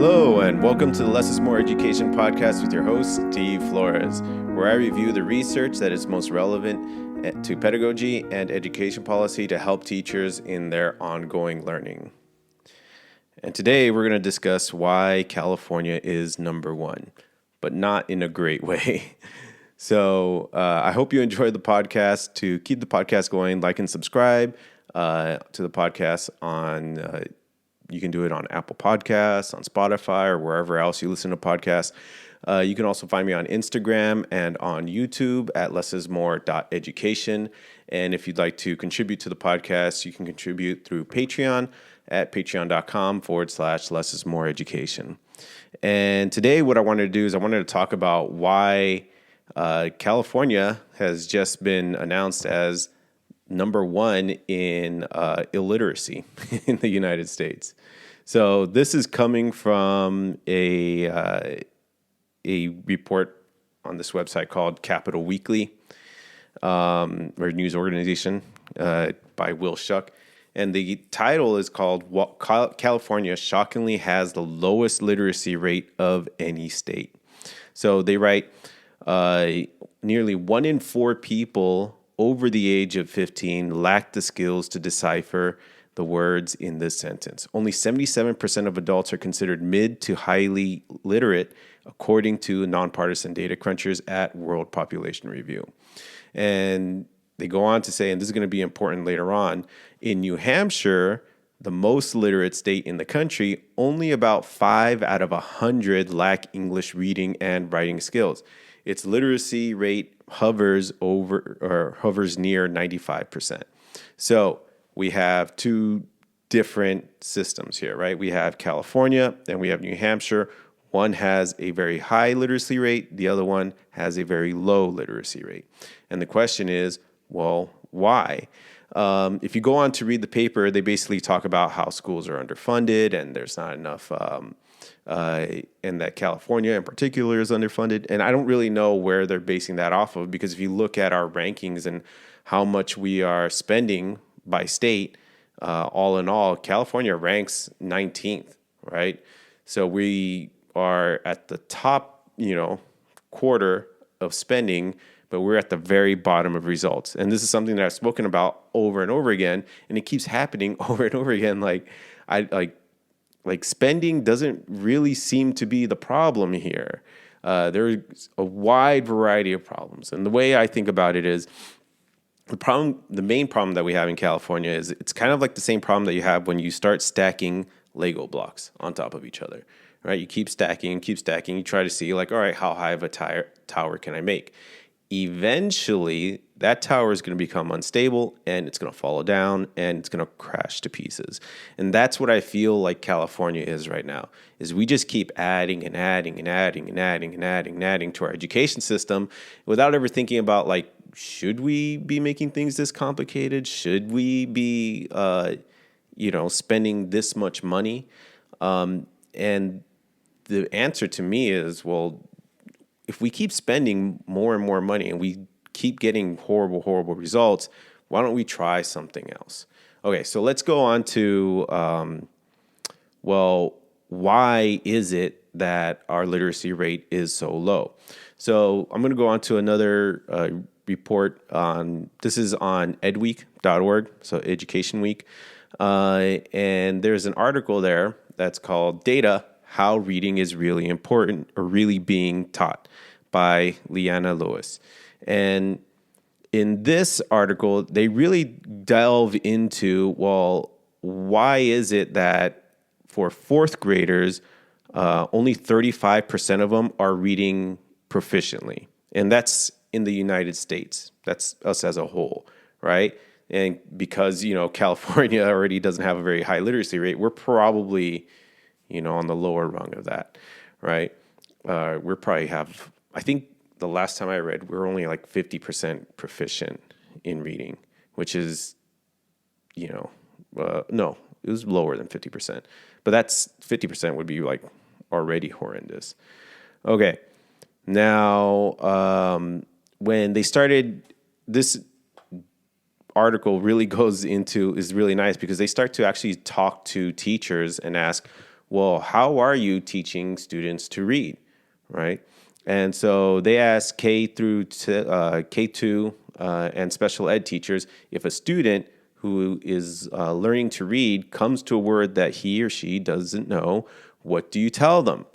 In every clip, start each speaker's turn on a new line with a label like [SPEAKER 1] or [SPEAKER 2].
[SPEAKER 1] Hello, and welcome to the Less is More Education podcast with your host, Steve Flores, where I review the research that is most relevant to pedagogy and education policy to help teachers in their ongoing learning. And today we're going to discuss why California is number one, but not in a great way. So I hope you enjoyed the podcast. To keep the podcast going, like and subscribe to the podcast on you can do it on Apple Podcasts, on Spotify, or wherever else you listen to podcasts. You can also find me on Instagram and on YouTube at lessismore.education. And if you'd like to contribute to the podcast, you can contribute through Patreon at patreon.com/lessismoreeducation. And today what I wanted to do is I wanted to talk about why California has just been announced as number one in illiteracy in the United States. So this is coming from a report on this website called Capital Weekly, or news organization by Will Shuck. And the title is called California Shockingly Has the Lowest Literacy Rate of Any State. So they write nearly 1 in 4 people over the age of 15 lack the skills to decipher the words in this sentence. Only 77% of adults are considered mid to highly literate, according to nonpartisan data crunchers at World Population Review. And they go on to say, and this is going to be important later on, in New Hampshire, the most literate state in the country, only about 5 out of 100 lack English reading and writing skills. Its literacy rate hovers near 95%. So we have two different systems here, right? We have California and we have New Hampshire. One has a very high literacy rate. The other one has a very low literacy rate. And the question is, well, why? If you go on to read the paper, they basically talk about how schools are underfunded and there's not enough, and that California in particular is underfunded. And I don't really know where they're basing that off of, because if you look at our rankings and how much we are spending by state, all in all, California ranks 19th, right? So we are at the top, quarter of spending, but we're at the very bottom of results. And this is something that I've spoken about over and over again, and it keeps happening over and over again. Like spending doesn't really seem to be the problem here. There's a wide variety of problems. And the way I think about it is the main problem that we have in California is it's kind of like the same problem that you have when you start stacking Lego blocks on top of each other, right? You keep stacking. You try to see like, all right, how high of a tower can I make? Eventually, that tower is going to become unstable and it's going to fall down and it's going to crash to pieces. And that's what I feel like California is right now, is we just keep adding and adding and adding and adding and adding and adding to our education system without ever thinking about, like, should we be making things this complicated? Should we be, spending this much money? And the answer to me is, well, if we keep spending more and more money and we keep getting horrible results, why don't we try something else? Okay, so let's go on to, why is it that our literacy rate is so low? So I'm going to go on to another report this is on edweek.org, so Education Week. And there's an article there that's called Data, How Reading is Really Important or Really Being Taught by Leanna Lewis. And in this article, they really delve into, well, why is it that for fourth graders, only 35% of them are reading proficiently? And that's in the United States. That's us as a whole, right? And because, California already doesn't have a very high literacy rate, we're probably, on the lower rung of that, right? We're probably have, I think the last time I read, we're only like 50% proficient in reading, which is, no, it was lower than 50%. But that's 50% would be like already horrendous. Okay. Now, when they started, this article really is really nice because they start to actually talk to teachers and ask, well, how are you teaching students to read, right? And so they asked K2 and special ed teachers, if a student who is learning to read comes to a word that he or she doesn't know, what do you tell them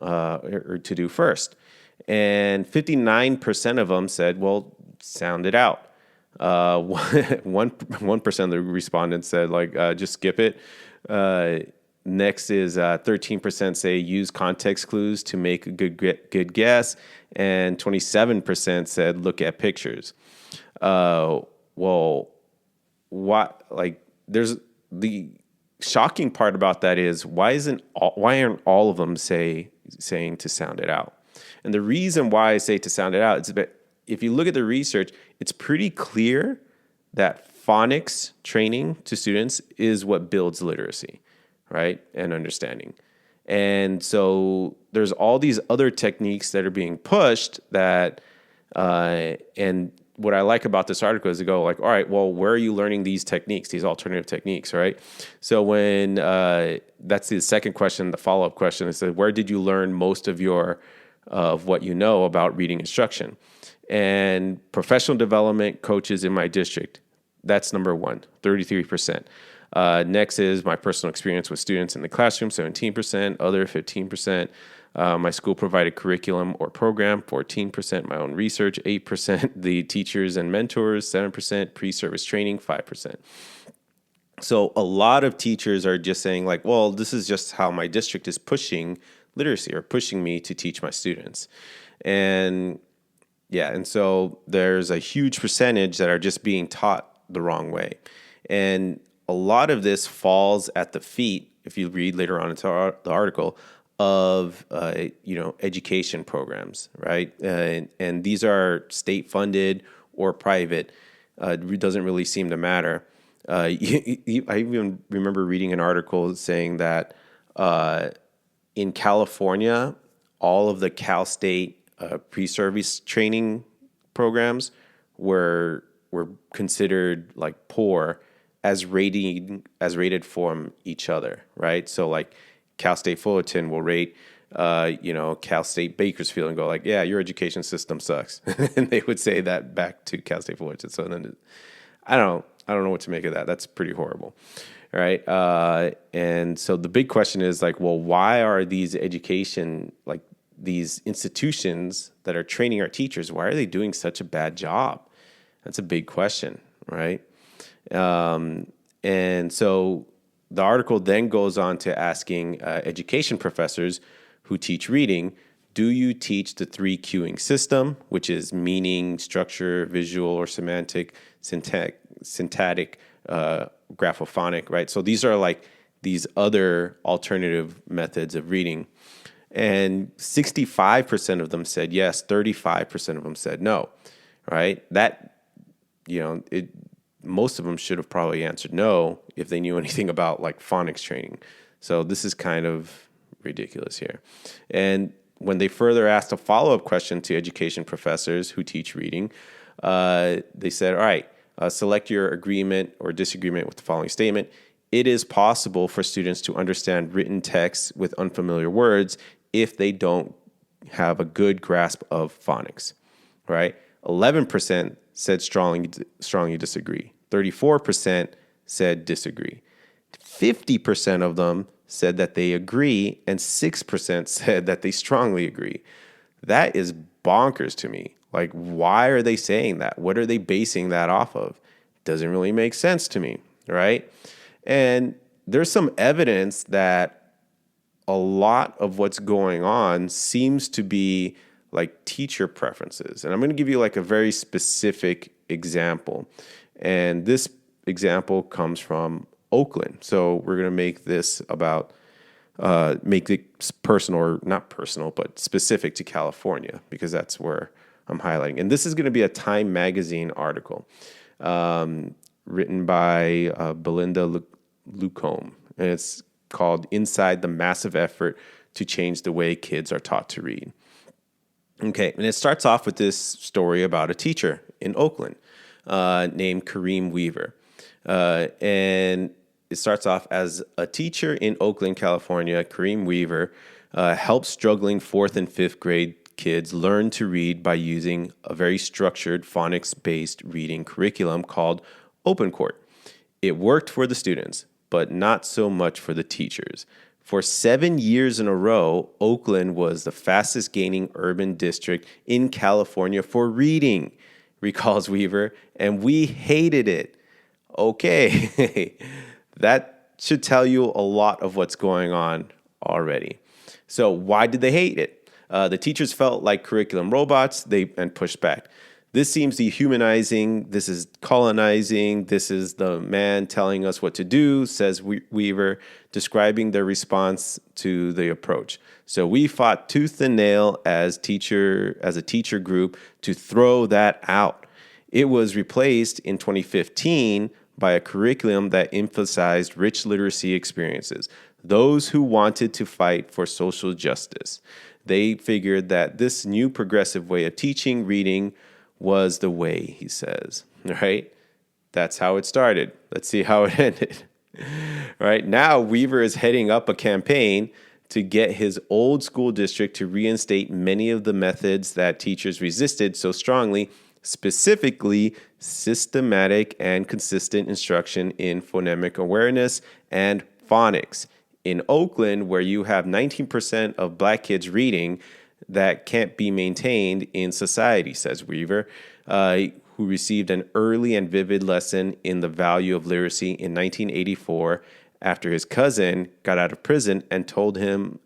[SPEAKER 1] or to do first? And 59% of them said, well, sound it out. 1% of the respondents said, just skip it. Next is 13% say use context clues to make a good guess, and 27% said look at pictures. Well, what there's the shocking part about that is why aren't all of them saying to sound it out? And the reason why I say to sound it out is that if you look at the research, it's pretty clear that phonics training to students is what builds literacy, right, and understanding. And so there's all these other techniques that are being pushed that, and what I like about this article is to go all right, well, where are you learning these techniques, these alternative techniques, right? So when that's the second question, the follow-up question is, where did you learn most of what you know about reading instruction? And professional development coaches in my district, that's number one, 33%. Next is my personal experience with students in the classroom, 17%, other 15%. My school provided curriculum or program, 14%, my own research, 8%, the teachers and mentors, 7%, pre-service training, 5%. So a lot of teachers are just saying well, this is just how my district is pushing literacy or pushing me to teach my students. And so there's a huge percentage that are just being taught the wrong way. And a lot of this falls at the feet, if you read later on into the article, of education programs, right? And these are state funded or private. It doesn't really seem to matter. I even remember reading an article saying that in California, all of the Cal State pre-service training programs were considered poor as rated from each other, right? So Cal State Fullerton will rate Cal State Bakersfield and go yeah, your education system sucks. And they would say that back to Cal State Fullerton. So then I don't know what to make of that. That's pretty horrible. Right. And so the big question is well, why are these these institutions that are training our teachers, why are they doing such a bad job? That's a big question, right? And so the article then goes on to asking education professors who teach reading, do you teach the 3 cueing system, which is meaning, structure, visual or semantic, syntactic, graphophonic, right? So these are these other alternative methods of reading. And 65% of them said yes, 35% of them said no, right? That, most of them should have probably answered no if they knew anything about phonics training. So this is kind of ridiculous here. And when they further asked a follow-up question to education professors who teach reading, they said, all right, select your agreement or disagreement with the following statement. It is possible for students to understand written text with unfamiliar words if they don't have a good grasp of phonics, right? 11% said strongly disagree. 34% said disagree. 50% of them said that they agree, and 6% said that they strongly agree. That is bonkers to me. Why are they saying that? What are they basing that off of? Doesn't really make sense to me, right? And there's some evidence that a lot of what's going on seems to be teacher preferences. And I'm going to give you a very specific example. And this example comes from Oakland. So we're going to make this make it personal, or not personal, but specific to California, because that's where I'm highlighting. And this is going to be a Time Magazine article written by Belinda Lucombe. And it's called Inside the Massive Effort to Change the Way Kids Are Taught to Read. Okay, and it starts off with this story about a teacher in Oakland named Kareem Weaver. And it starts off as a teacher in Oakland, California. Kareem Weaver helps struggling fourth and fifth grade kids learn to read by using a very structured phonics-based reading curriculum called Open Court. It worked for the students, but not so much for the teachers. For 7 years in a row, Oakland was the fastest gaining urban district in California for reading, recalls Weaver, and we hated it. Okay, that should tell you a lot of what's going on already. So why did they hate it? The teachers felt like curriculum robots and pushed back. This seems dehumanizing. This is colonizing. This is the man telling us what to do, says Weaver, describing their response to the approach. So we fought tooth and nail as a teacher group to throw that out. It was replaced in 2015 by a curriculum that emphasized rich literacy experiences, those who wanted to fight for social justice. They figured that this new progressive way of teaching reading was the way, he says, right? That's how it started. Let's see how it ended. Right now, Weaver is heading up a campaign to get his old school district to reinstate many of the methods that teachers resisted so strongly, specifically systematic and consistent instruction in phonemic awareness and phonics. In Oakland, where you have 19% of Black kids reading, that can't be maintained in society, says Weaver, who received an early and vivid lesson in the value of literacy in 1984 after his cousin got out of prison and told him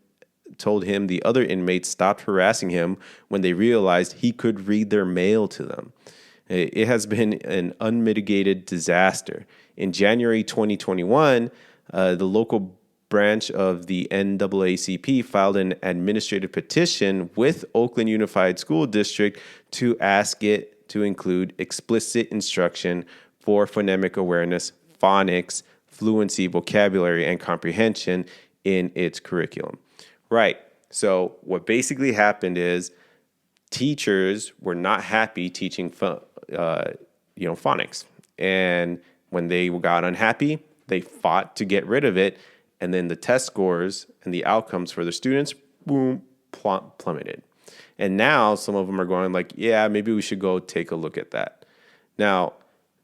[SPEAKER 1] the other inmates stopped harassing him when they realized he could read their mail to them. It has been an unmitigated disaster. In January 2021, the local branch of the NAACP filed an administrative petition with Oakland Unified School District to ask it to include explicit instruction for phonemic awareness, phonics, fluency, vocabulary, and comprehension in its curriculum. Right. So what basically happened is teachers were not happy teaching phonics. And when they got unhappy, they fought to get rid of it. And then the test scores and the outcomes for the students, boom, plummeted. And now some of them are going like, yeah, maybe we should go take a look at that. Now,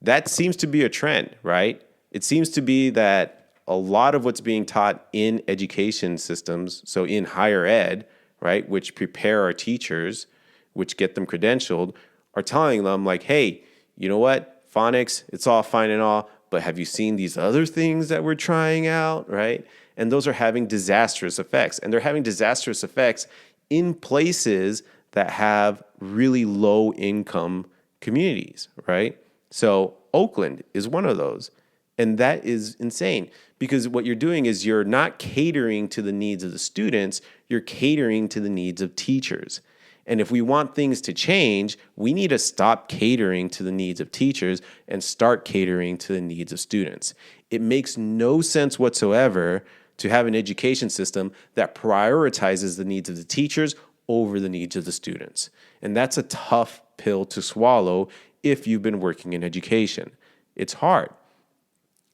[SPEAKER 1] that seems to be a trend, right? It seems to be that a lot of what's being taught in education systems, so in higher ed, right, which prepare our teachers, which get them credentialed, are telling them like, hey, you know what? Phonics, it's all fine and all, but have you seen these other things that we're trying out, right? And those are having disastrous effects. And they're having disastrous effects in places that have really low income communities, right? So Oakland is one of those. And that is insane because what you're doing is you're not catering to the needs of the students, you're catering to the needs of teachers. And if we want things to change, we need to stop catering to the needs of teachers and start catering to the needs of students. It makes no sense whatsoever to have an education system that prioritizes the needs of the teachers over the needs of the students. And that's a tough pill to swallow if you've been working in education. It's hard.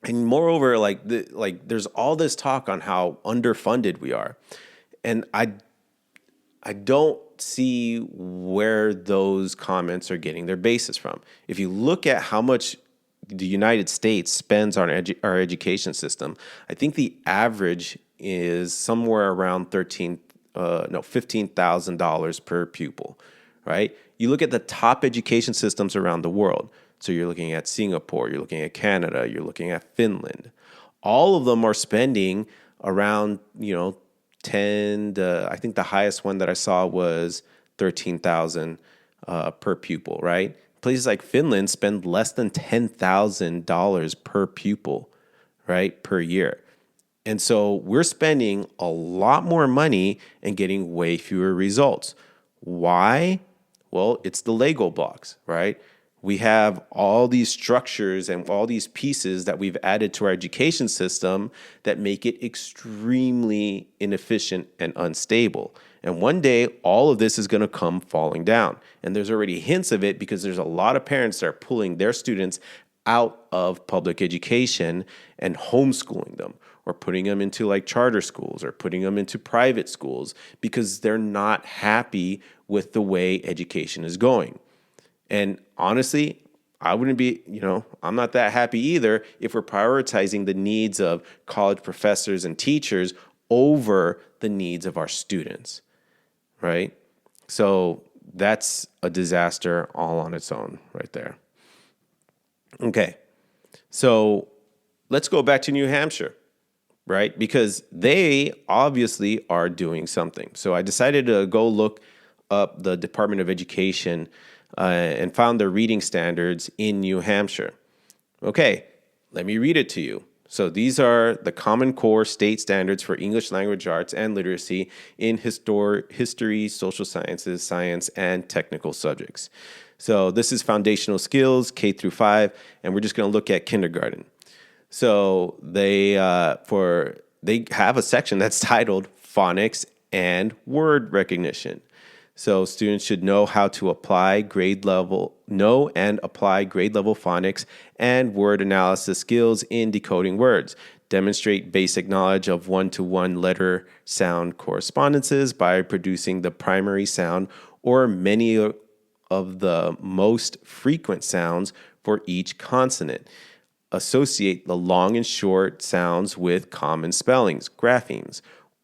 [SPEAKER 1] And moreover, there's all this talk on how underfunded we are. And I don't see where those comments are getting their basis from. If you look at how much the United States spends on our education system, I think the average is somewhere around $15,000 per pupil, right? You look at the top education systems around the world. So you're looking at Singapore, you're looking at Canada, you're looking at Finland. All of them are spending around, 10 to, I think the highest one that I saw was 13,000 per pupil, right? Places like Finland spend less than $10,000 per pupil, right, per year. And so we're spending a lot more money and getting way fewer results. Why? Well, it's the Lego blocks, right? We have all these structures and all these pieces that we've added to our education system that make it extremely inefficient and unstable. And one day, all of this is going to come falling down. And there's already hints of it because there's a lot of parents that are pulling their students out of public education and homeschooling them, or putting them into like charter schools, or putting them into private schools because they're not happy with the way education is going. And honestly, I wouldn't be, I'm not that happy either if we're prioritizing the needs of college professors and teachers over the needs of our students, right? So that's a disaster all on its own right there. Okay, so let's go back to New Hampshire, right? Because they obviously are doing something. So I decided to go look up the Department of Education and found their reading standards in New Hampshire. Okay, let me read it to you. So these are the Common Core state standards for English language arts and literacy in history, social sciences, science, and technical subjects. So this is foundational skills, K through 5, and we're just going to look at kindergarten. So they have a section that's titled Phonics and Word Recognition. So students should know how to apply know and apply grade level phonics and word analysis skills in decoding words. Demonstrate basic knowledge of one-to-one letter sound correspondences by producing the primary sound or many of the most frequent sounds for each consonant. Associate the long and short sounds with common spellings, graphemes,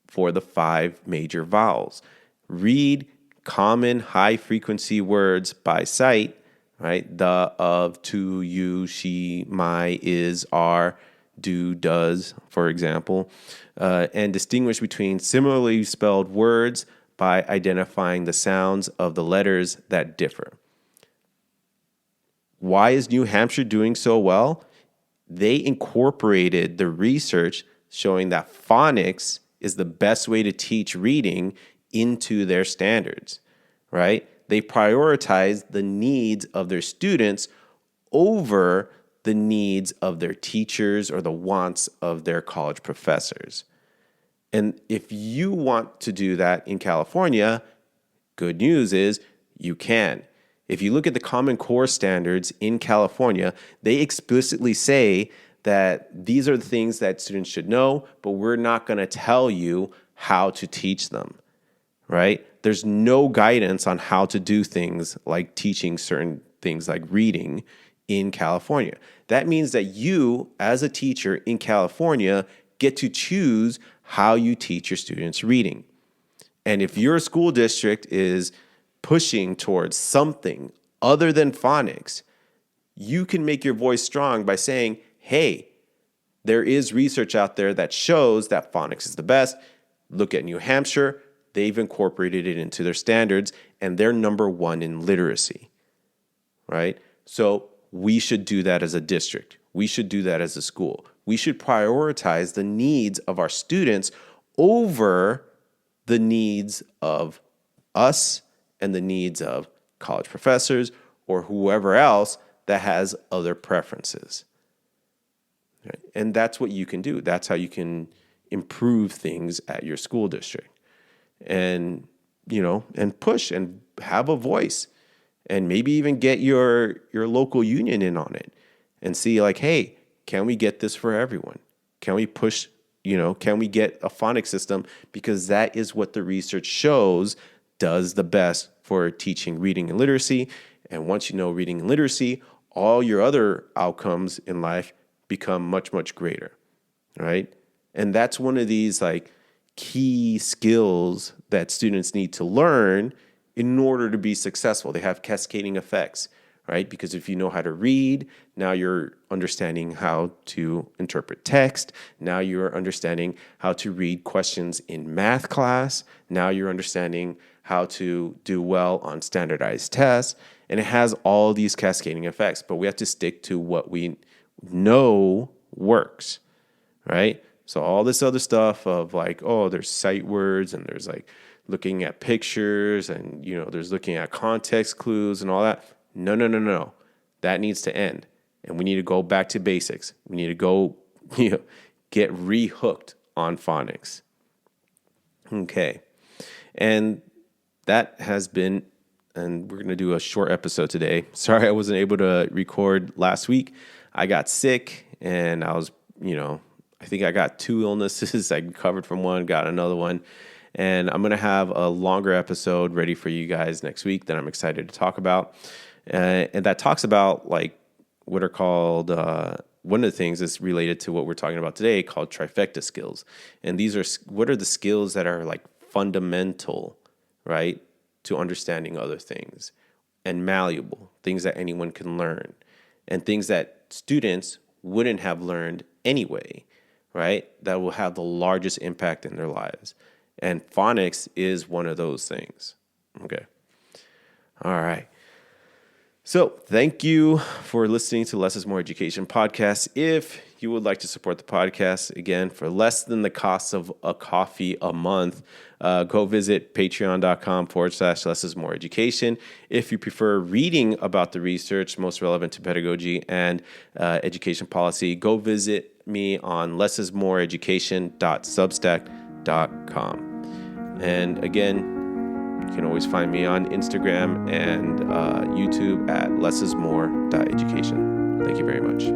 [SPEAKER 1] for the 5 major vowels. Read common high-frequency words by sight, right? The, of, to, you, she, my, is, are, do, does, for example, and distinguish between similarly spelled words by identifying the sounds of the letters that differ. Why is New Hampshire doing so well? They incorporated the research showing that phonics is the best way to teach reading into their standards, right? They prioritize the needs of their students over the needs of their teachers or the wants of their college professors. And if you want to do that in California, good news is you can. If you look at the Common Core standards in California, they explicitly say that these are the things that students should know, but we're not going to tell you how to teach them, right? There's no guidance on how to do things like teaching certain things like reading in California. That means that you, as a teacher in California, get to choose how you teach your students reading. And if your school district is pushing towards something other than phonics, you can make your voice strong by saying, hey, there is research out there that shows that phonics is the best. Look at New Hampshire. They've incorporated it into their standards, and they're number 1 in literacy, right? So we should do that as a district. We should do that as a school. We should prioritize the needs of our students over the needs of us and the needs of college professors or whoever else that has other preferences. Right? And that's what you can do. That's how you can improve things at your school district. And, and push and have a voice, and maybe even get your local union in on it and see like, hey, can we get this for everyone? Can we push, can we get a phonics system? Because that is what the research shows does the best for teaching reading and literacy. And once you know reading and literacy, all your other outcomes in life become much, much greater, right? And that's one of these like key skills that students need to learn in order to be successful. They have cascading effects, right? Because if you know how to read, now you're understanding how to interpret text. Now you're understanding how to read questions in math class. Now you're understanding how to do well on standardized tests. And it has all these cascading effects, but we have to stick to what we know works, right? So all this other stuff of like, oh, there's sight words and there's like looking at pictures and, there's looking at context clues and all that. No. That needs to end. And we need to go back to basics. We need to go, get re-hooked on phonics. Okay. And that has been and we're going to do a short episode today. Sorry I wasn't able to record last week. I got sick, and I was, I think I got 2 illnesses. I recovered from one, got another one. And I'm going to have a longer episode ready for you guys next week that I'm excited to talk about. And that talks about like what are called, one of the things is related to what we're talking about today called trifecta skills. And these are, what are the skills that are like fundamental, right, to understanding other things, and malleable, things that anyone can learn, and things that students wouldn't have learned anyway, right, that will have the largest impact in their lives. And phonics is one of those things. Okay. All right. So thank you for listening to Less is More Education podcast. If you would like to support the podcast, again, for less than the cost of a coffee a month, go visit patreon.com/Less is More Education. If you prefer reading about the research most relevant to pedagogy and education policy, go visit me on lessismoreeducation.substack.com. And again, you can always find me on Instagram and YouTube at lessismore.education. Thank you very much.